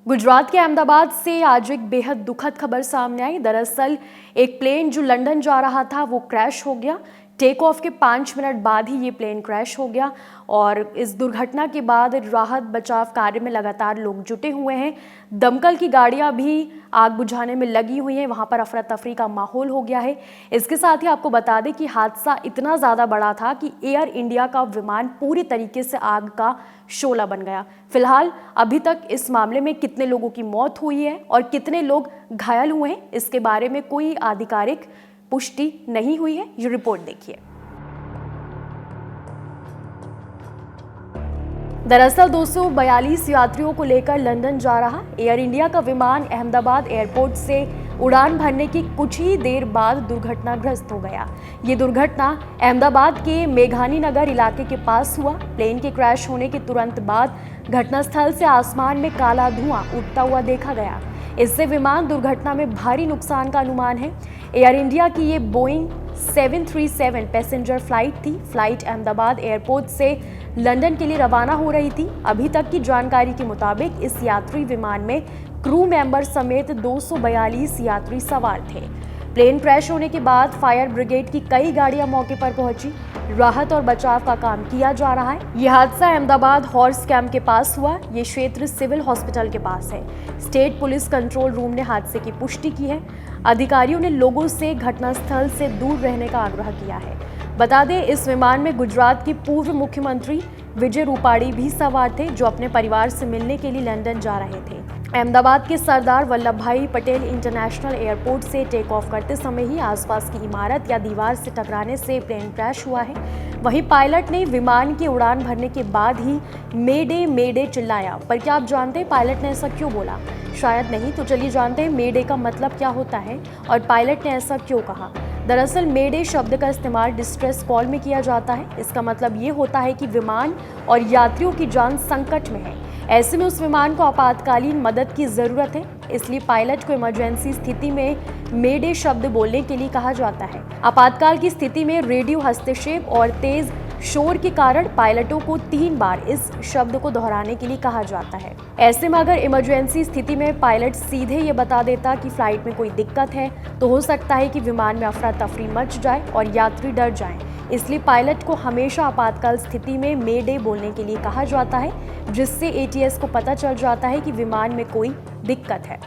गुजरात के अहमदाबाद से आज एक बेहद दुखद खबर सामने आई। दरअसल एक प्लेन जो लंदन जा रहा था वो क्रैश हो गया। टेक ऑफ के 5 मिनट बाद ही ये प्लेन क्रैश हो गया और इस दुर्घटना के बाद राहत बचाव कार्य में लगातार लोग जुटे हुए हैं। दमकल की गाड़ियां भी आग बुझाने में लगी हुई हैं। वहां पर अफरा तफरी का माहौल हो गया है। इसके साथ ही आपको बता दें कि हादसा इतना ज़्यादा बड़ा था कि एयर इंडिया का विमान पूरी तरीके से आग का शोला बन गया। फिलहाल अभी तक इस मामले में कितने लोगों की मौत हुई है और कितने लोग घायल हुए हैं, इसके बारे में कोई आधिकारिक पुष्टि नहीं हुई है। ये रिपोर्ट देखिए। दरअसल 242 यात्रियों को लेकर लंदन जा रहा एयर इंडिया का विमान अहमदाबाद एयरपोर्ट से उड़ान भरने की कुछ ही देर बाद दुर्घटनाग्रस्त हो गया। ये दुर्घटना अहमदाबाद के मेघानी नगर इलाके के पास हुआ। प्लेन के क्रैश होने के तुरंत बाद घटनास्थल से आसमान में काला धुआं उठता हुआ देखा गया। इससे विमान दुर्घटना में भारी नुकसान का अनुमान है। एयर इंडिया की ये बोइंग 737 पैसेंजर फ्लाइट थी। फ्लाइट अहमदाबाद एयरपोर्ट से लंदन के लिए रवाना हो रही थी। अभी तक की जानकारी के मुताबिक इस यात्री विमान में क्रू मेंबर समेत 242 यात्री सवार थे। प्लेन क्रैश होने के बाद फायर ब्रिगेड की कई गाड़ियां मौके पर पहुंची। राहत और बचाव का काम किया जा रहा है। यह हादसा अहमदाबाद हॉर्स कैंप के पास हुआ। ये क्षेत्र सिविल हॉस्पिटल के पास है। स्टेट पुलिस कंट्रोल रूम ने हादसे की पुष्टि की है। अधिकारियों ने लोगों से घटनास्थल से दूर रहने का आग्रह किया है। बता दें, इस विमान में गुजरात के पूर्व मुख्यमंत्री विजय रूपाणी भी सवार थे, जो अपने परिवार से मिलने के लिए लंदन जा रहे थे। अहमदाबाद के सरदार वल्लभ भाई पटेल इंटरनेशनल एयरपोर्ट से टेक ऑफ करते समय ही आसपास की इमारत या दीवार से टकराने से प्लेन क्रैश हुआ है। वहीं पायलट ने विमान की उड़ान भरने के बाद ही मेडे चिल्लाया। पर क्या आप जानते हैं पायलट ने ऐसा क्यों बोला? शायद नहीं, तो चलिए जानते हैं मेडे का मतलब क्या होता है और पायलट ने ऐसा क्यों कहा। दरअसल मेडे शब्द का इस्तेमाल डिस्ट्रेस कॉल में किया जाता है। इसका मतलब ये होता है कि विमान और यात्रियों की जान संकट में है। ऐसे में उस विमान को आपातकालीन मदद की ज़रूरत है, इसलिए पायलट को इमरजेंसी स्थिति में मेडे शब्द बोलने के लिए कहा जाता है। आपातकाल की स्थिति में रेडियो हस्तक्षेप और तेज शोर के कारण पायलटों को 3 बार इस शब्द को दोहराने के लिए कहा जाता है। ऐसे में अगर इमरजेंसी स्थिति में पायलट सीधे ये बता देता कि फ्लाइट में कोई दिक्कत है, तो हो सकता है कि विमान में अफरा तफरी मच जाए और यात्री डर जाएं। इसलिए पायलट को हमेशा आपातकाल स्थिति में मेडे बोलने के लिए कहा जाता है, जिससे एटीएस को पता चल जाता है कि विमान में कोई दिक्कत है।